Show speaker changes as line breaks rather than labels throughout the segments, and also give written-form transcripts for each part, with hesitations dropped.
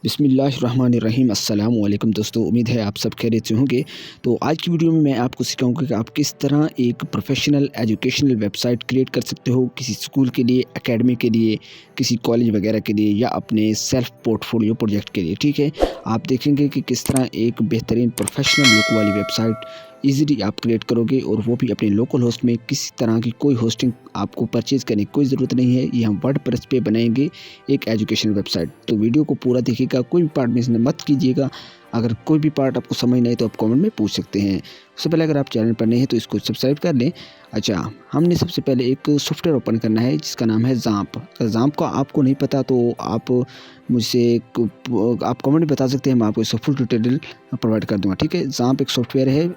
बिस्मिल्लाहिर्रहमानिर्रहीम अस्सलाम वालेकुम दोस्तों, उम्मीद है आप सब खैरियत से होंगे। तो आज की वीडियो में मैं आपको सिखाऊंगा कि आप किस तरह एक प्रोफेशनल एजुकेशनल वेबसाइट क्रिएट कर सकते हो किसी स्कूल के लिए, एकेडमी के लिए, किसी कॉलेज वगैरह के लिए या अपने सेल्फ पोर्टफोलियो प्रोजेक्ट के लिए। ठीक है, आप देखेंगे कि किस तरह एक बेहतरीन प्रोफेशनल लुक वाली वेबसाइट ईज़िली आप क्रिएट करोगे, और वो भी अपने लोकल होस्ट में। किसी तरह की कोई होस्टिंग आपको परचेज़ करने की कोई ज़रूरत नहीं है। ये हम वर्डप्रेस पे बनाएंगे एक एजुकेशनल वेबसाइट। तो वीडियो को पूरा देखिएगा, कोई भी पार्ट मिस मत कीजिएगा। अगर कोई भी पार्ट आपको समझ नहीं तो आप कमेंट में पूछ सकते हैं। सबसे पहले अगर आप चैनल पर नए हैं तो इसको सब्सक्राइब कर लें। अच्छा, हमने सबसे पहले एक सॉफ्टवेयर ओपन करना है जिसका नाम है ज़ाम्प। अगर ज़ाम्प का आपको नहीं पता तो आप मुझसे आप कमेंट में बता सकते हैं, मैं आपको इसका फुल ट्यूटोरियल प्रोवाइड कर दूंगा। ठीक है, ज़ाम्प एक सॉफ्टवेयर है।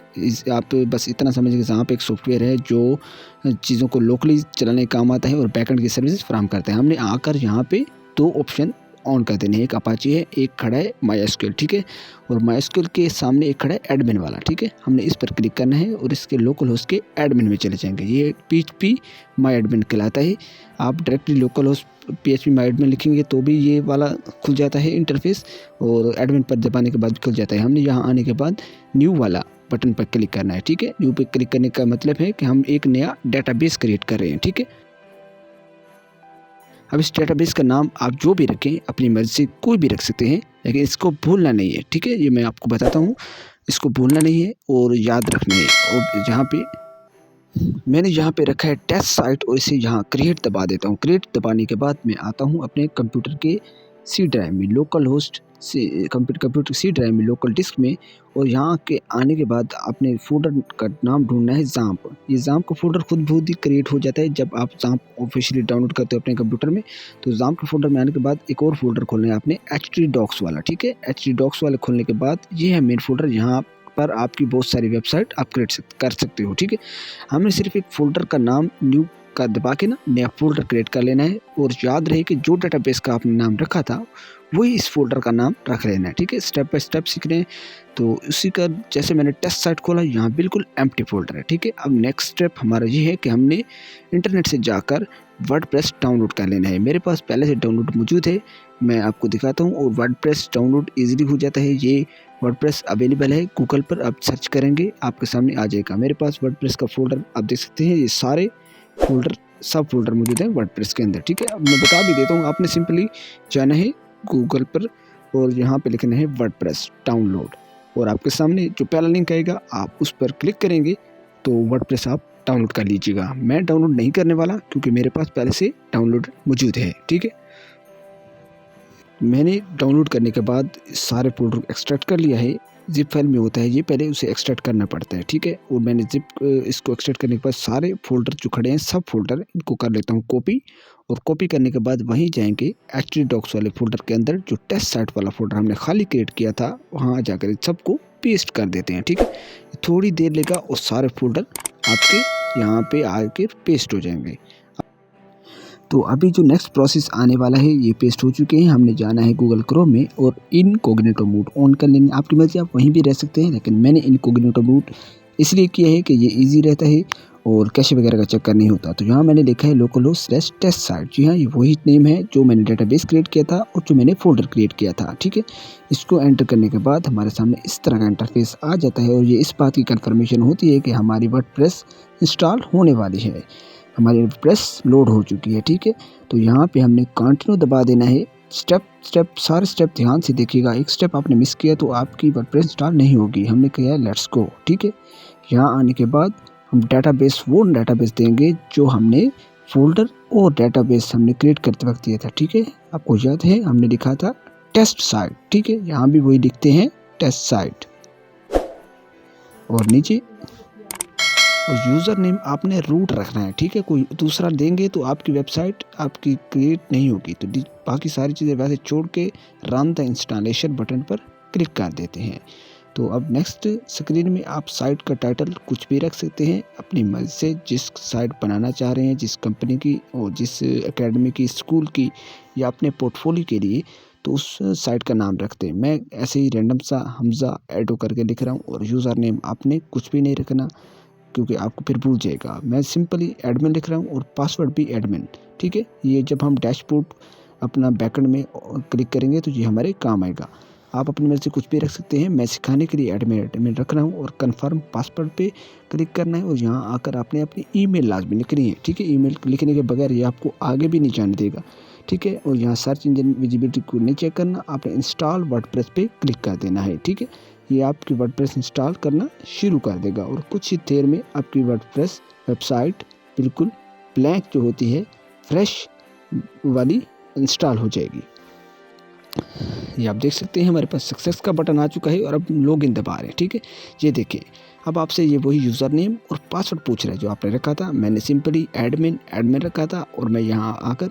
आप बस इतना समझिए, ज़ाम्प एक सॉफ्टवेयर है जो चीज़ों को लोकली चलाने का काम आता है और बैकएंड की सर्विसेज फराहम करते हैं। हमने आकर यहाँ पे दो ऑप्शन ऑन कर देने, एक अपाची है, एक खड़ा है माइस्क्यूएल। ठीक है, और माइस्क्यूएल के सामने एक खड़ा है एडमिन वाला। ठीक है, हमने इस पर क्लिक करना है और इसके लोकल होस्ट के एडमिन में चले जाएंगे। ये PHP माई एडमिन कहलाता है। आप डायरेक्टली लोकल होस्ट PHP माई एडमिन लिखेंगे तो भी ये वाला खुल जाता है इंटरफेस, और एडमिन पर दबाने के बाद भी खुल जाता है। हमने यहाँ आने के बाद न्यू वाला बटन पर क्लिक करना है। ठीक है, न्यू पे क्लिक करने का मतलब है कि हम एक नया डेटाबेस क्रिएट कर रहे हैं। ठीक है, अब इस डेटाबेस का नाम आप जो भी रखें, अपनी मर्ज़ी से कोई भी रख सकते हैं, लेकिन इसको भूलना नहीं है। ठीक है, ये मैं आपको बताता हूँ, इसको भूलना नहीं है और याद रखना है। और जहाँ पे मैंने यहाँ पे रखा है टेस्ट साइट, और इसे यहाँ क्रिएट दबा देता हूँ। क्रिएट दबाने के बाद मैं आता हूँ अपने कंप्यूटर के सी ड्राइव में, लोकल होस्ट से कंप्यूटर सी ड्राइव में, लोकल डिस्क में। और यहाँ के आने के बाद अपने फोल्डर का नाम ढूंढना है ज़ाम्प। ये ज़ाम्प का फोल्डर खुद बहुत ही क्रिएट हो जाता है जब आप ज़ाम्प ऑफिशियली डाउनलोड करते हो अपने कंप्यूटर में। तो ज़ाम्प के फोल्डर में आने के बाद एक और फोल्डर खोलना है आपने, HTDocs वाला। ठीक है, HTDocs वाले खोलने के बाद ये है मेन फोल्डर। यहाँ पर आपकी बहुत सारी वेबसाइट आप क्रिएट कर सकते हो। ठीक है, हमने सिर्फ एक फ़ोल्डर का नाम न्यू का दबा के ना नया फ़ोल्डर क्रिएट कर लेना है, और याद रहे कि जो डेटाबेस का आपने नाम रखा था वही इस फ़ोल्डर का नाम रख लेना है। ठीक है, स्टेप बाय स्टेप सीख रहे हैं। तो उसी का जैसे मैंने टेस्ट साइट खोला, यहाँ बिल्कुल एम्प्टी फ़ोल्डर है। ठीक है, अब नेक्स्ट स्टेप हमारा ये है कि हमने इंटरनेट से जाकर वर्डप्रेस डाउनलोड कर लेना है। मेरे पास पहले से डाउनलोड मौजूद है, मैं आपको दिखाता हूँ। और वर्डप्रेस डाउनलोड ईज़िली हो जाता है। ये वर्डप्रेस अवेलेबल है गूगल पर, आप सर्च करेंगे आपके सामने आ जाएगा। मेरे पास वर्डप्रेस का फोल्डर आप देख सकते हैं, ये सारे फोल्डर सब फोल्डर मौजूद हैं वर्डप्रेस के अंदर। ठीक है, अब मैं बता भी देता हूँ, आपने सिंपली जाना है गूगल पर और यहाँ पे लिखना है वर्डप्रेस डाउनलोड, और आपके सामने जो पहला लिंक आएगा आप उस पर क्लिक करेंगे तो वर्डप्रेस आप डाउनलोड कर लीजिएगा। मैं डाउनलोड नहीं करने वाला क्योंकि मेरे पास पहले से डाउनलोड मौजूद है। ठीक है, मैंने डाउनलोड करने के बाद सारे फोल्डर एक्सट्रैक्ट कर लिया है। ज़िप फाइल में होता है ये, पहले उसे एक्सट्रैक्ट करना पड़ता है। ठीक है, और मैंने इसको एक्सट्रैक्ट करने के बाद सारे फोल्डर जो खड़े हैं सब फोल्डर इनको कर लेता हूँ कॉपी। और कॉपी करने के बाद वहीं जाएंगे HTDocs वाले फोल्डर के अंदर, जो टेस्ट साइट वाला फोल्डर हमने खाली क्रिएट किया था, वहाँ जाकर सबको पेस्ट कर देते हैं। ठीक है, थोड़ी देर लेगा और सारे फोल्डर आपके यहाँ पे आके पेस्ट हो जाएंगे। तो अभी जो नेक्स्ट प्रोसेस आने वाला है, ये पेस्ट हो चुके हैं। हमने जाना है गूगल क्रोम में और इनकॉग्निटो मोड ऑन कर लेंगे। आपकी मर्जी, आप वहीं भी रह सकते हैं, लेकिन मैंने इनकॉग्निटो मोड इसलिए किया है कि ये इजी रहता है और कैशे वगैरह का चक्कर नहीं होता। तो यहाँ मैंने लिखा है लोकल होस्ट टेस्ट साइट। जी हाँ, ये वही नेम है जो मैंने डेटाबेस क्रिएट किया था और जो मैंने फोल्डर क्रिएट किया था। ठीक है, इसको एंटर करने के बाद हमारे सामने इस तरह का इंटरफेस आ जाता है, और ये इस बात की कन्फर्मेशन होती है कि हमारी वर्डप्रेस इंस्टॉल होने वाली है, हमारी वर्डप्रेस लोड हो चुकी है। ठीक है, तो यहाँ पे हमने कंटिन्यू दबा देना है। स्टेप सारे स्टेप ध्यान से देखिएगा, एक स्टेप आपने मिस किया तो आपकी वर्डप्रेस इंस्टॉल नहीं होगी। हमने किया है लेट्स गो। ठीक है, यहाँ आने के बाद हम डेटाबेस वो डेटाबेस देंगे जो हमने फोल्डर और डेटाबेस हमने क्रिएट करते वक्त दिया था। ठीक है, आपको याद है हमने लिखा था टेस्ट साइट। ठीक है, यहाँ भी वही लिखते हैं टेस्ट साइट, और नीचे और यूज़र नेम आपने रूट रखना है। ठीक है, कोई दूसरा देंगे तो आपकी वेबसाइट आपकी क्रिएट नहीं होगी। तो बाकी सारी चीज़ें वैसे छोड़ के रन द इंस्टॉलेशन बटन पर क्लिक कर देते हैं। तो अब नेक्स्ट स्क्रीन में आप साइट का टाइटल कुछ भी रख सकते हैं अपनी मर्ज़ी से, जिस साइट बनाना चाह रहे हैं, जिस कंपनी की और जिस एकेडमी की, स्कूल की या अपने पोर्टफोलियो के लिए, तो उस साइट का नाम रखते हैं। मैं ऐसे ही रैंडम सा हमज़ा एडो करके लिख रहा हूँ, और यूज़र नेम आपने कुछ भी नहीं रखना क्योंकि आपको फिर भूल जाएगा। मैं सिंपली एडमिन लिख रहा हूँ और पासवर्ड भी एडमिन। ठीक है, ये जब हम डैशबोर्ड अपना बैकएंड में क्लिक करेंगे तो ये हमारे काम आएगा। आप अपनी मर्ज़ी से कुछ भी रख सकते हैं। मैं सिखाने के लिए एडमिन रख रहा हूँ और कन्फर्म पासवर्ड पे क्लिक करना है और यहाँ आकर आपने अपनी ईमेल लाज़मी लिखनी है, ठीक है। ईमेल लिखने के बगैर ये आपको आगे भी नहीं जाने देगा, ठीक है। और यहाँ सर्च इंजन विजिबिलिटी को नहीं चेक करना, आपने इंस्टॉल वर्डप्रेस पे क्लिक कर देना है, ठीक है। ये आपकी वर्डप्रेस इंस्टॉल करना शुरू कर देगा और कुछ ही देर में आपकी वर्डप्रेस वेबसाइट बिल्कुल ब्लैंक जो होती है, फ्रेश वाली इंस्टॉल हो जाएगी। ये आप देख सकते हैं हमारे पास सक्सेस का बटन आ चुका है और अब लॉगिन दबा रहे हैं, ठीक है। ये देखिए अब आपसे ये वही यूज़र नेम और पासवर्ड पूछ रहा है जो आपने रखा था। मैंने सिंपली एडमिन रखा था और मैं यहाँ आकर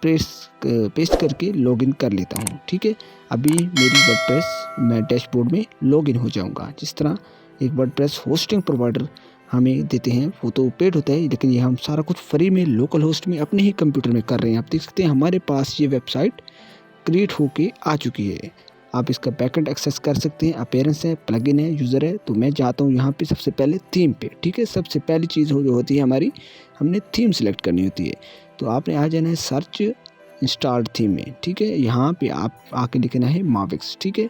पेस्ट करके लॉगिन कर लेता हूँ, ठीक है। अभी मेरी वर्डप्रेस मैं डैशबोर्ड में लॉगिन हो जाऊँगा। जिस तरह एक वर्डप्रेस होस्टिंग प्रोवाइडर हमें देते हैं वो तो पेड होता है, लेकिन ये हम सारा कुछ फ्री में लोकल होस्ट में अपने ही कंप्यूटर में कर रहे हैं। आप देख सकते हैं हमारे पास ये वेबसाइट क्रिएट होके आ चुकी है। आप इसका बैकएंड एक्सेस कर सकते हैं। अपीयरेंस है, प्लगइन है, यूज़र है। तो मैं जाता हूँ यहाँ पे सबसे पहले थीम पे, ठीक है। सबसे पहली चीज़ जो होती है हमारी, हमने थीम सेलेक्ट करनी होती है। तो आपने आ जाना है सर्च इंस्टॉल्ड थीम में, ठीक है। यहाँ पे आप आके लिखना है माविक्स, ठीक है।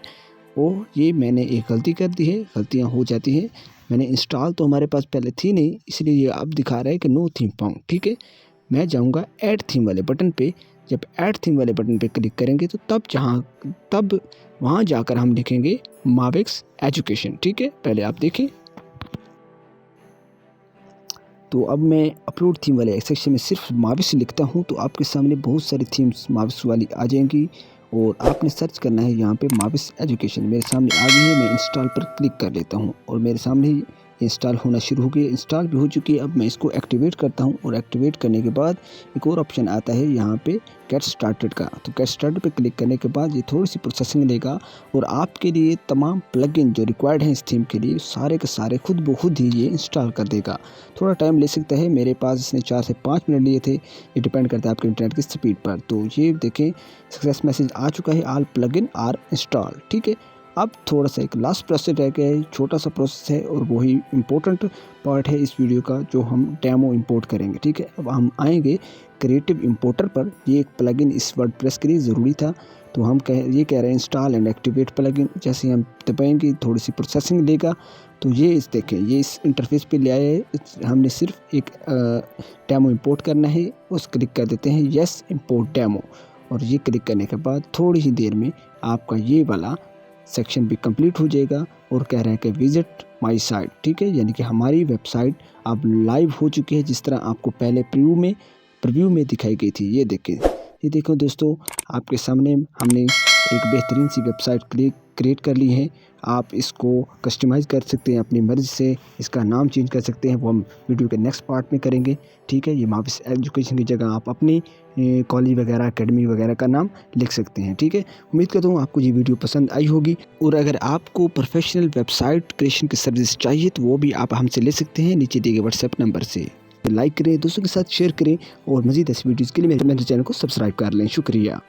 और ये मैंने एक गलती कर दी है, गलतियाँ हो जाती हैं। मैंने इंस्टॉल तो हमारे पास पहले थी नहीं, इसलिए ये अब दिखा रहा है कि नो थीम फाउंड, ठीक है। मैं जाऊँगा ऐड थीम वाले बटन पे। जब ऐड थीम वाले बटन पे क्लिक करेंगे तो तब वहाँ जाकर हम लिखेंगे माविक्स एजुकेशन, ठीक है। पहले आप देखें। तो अब मैं अपलोड थीम वाले सेक्शन में सिर्फ माविक्स लिखता हूँ तो आपके सामने बहुत सारी थीम्स माविक्स वाली आ जाएंगी और आपने सर्च करना है यहाँ पे माविक्स एजुकेशन। मेरे सामने आ गई है, मैं इंस्टॉल पर क्लिक कर लेता हूँ और मेरे सामने ही इंस्टॉल होना शुरू हो गई। इंस्टॉल भी हो चुकी है। अब मैं इसको एक्टिवेट करता हूँ और एक्टिवेट करने के बाद एक और ऑप्शन आता है यहाँ पे गेट स्टार्टेड का। तो गेट स्टार्टेड पे क्लिक करने के बाद ये थोड़ी सी प्रोसेसिंग लेगा और आपके लिए तमाम प्लगइन जो रिक्वायर्ड हैं इस थीम के लिए सारे के सारे खुद ब खुद ही ये इंस्टॉल कर देगा। थोड़ा टाइम ले सकता है, मेरे पास इसने 4 से 5 मिनट लिए थे। ये डिपेंड करता है आपके इंटरनेट की स्पीड पर। तो ये देखें सक्सेस मैसेज आ चुका है, ऑल प्लगइन आर इंस्टॉल, ठीक है। अब थोड़ा सा एक लास्ट प्रोसेस रह गया है, छोटा सा प्रोसेस है और वही इम्पोर्टेंट पार्ट है इस वीडियो का जो हम डेमो इंपोर्ट करेंगे, ठीक है। अब हम आएंगे क्रिएटिव इंपोर्टर पर। ये एक प्लगइन इस वर्डप्रेस के लिए ज़रूरी था। तो हम ये कह रहे हैं इंस्टॉल एंड एक्टिवेट प्लगइन। जैसे हम दबाएंगे थोड़ी सी प्रोसेसिंग लेगा। तो ये देखें ये इस इंटरफेस पे ले आया है। हमने सिर्फ एक डेमो इंपोर्ट करना है, उस क्लिक कर देते हैं येस इंपोर्ट डेमो और ये क्लिक करने के बाद थोड़ी ही देर में आपका ये वाला सेक्शन भी कंप्लीट हो जाएगा और कह रहे हैं कि विजिट माय साइट, ठीक है। यानी कि हमारी वेबसाइट अब लाइव हो चुकी है जिस तरह आपको पहले प्रीव्यू में दिखाई गई थी। ये देखो दोस्तों, आपके सामने हमने एक बेहतरीन सी वेबसाइट क्रिएट कर ली है। आप इसको कस्टमाइज़ कर सकते हैं अपनी मर्ज़ी से, इसका नाम चेंज कर सकते हैं, वो हम वीडियो के नेक्स्ट पार्ट में करेंगे, ठीक है। ये माविक्स एजुकेशन की जगह आप अपनी कॉलेज वगैरह अकेडमी वगैरह का नाम लिख सकते हैं, ठीक है। उम्मीद करता हूँ आपको ये वीडियो पसंद आई होगी और अगर आपको प्रोफेशनल वेबसाइट क्रिएशन की सर्विस चाहिए तो वो भी आप हमसे ले सकते हैं नीचे दिए गए व्हाट्सएप नंबर से। लाइक करें, दोस्तों के साथ शेयर करें और मज़ीद ऐसी वीडियोज़ के लिए मेरे चैनल को सब्सक्राइब कर लें। शुक्रिया।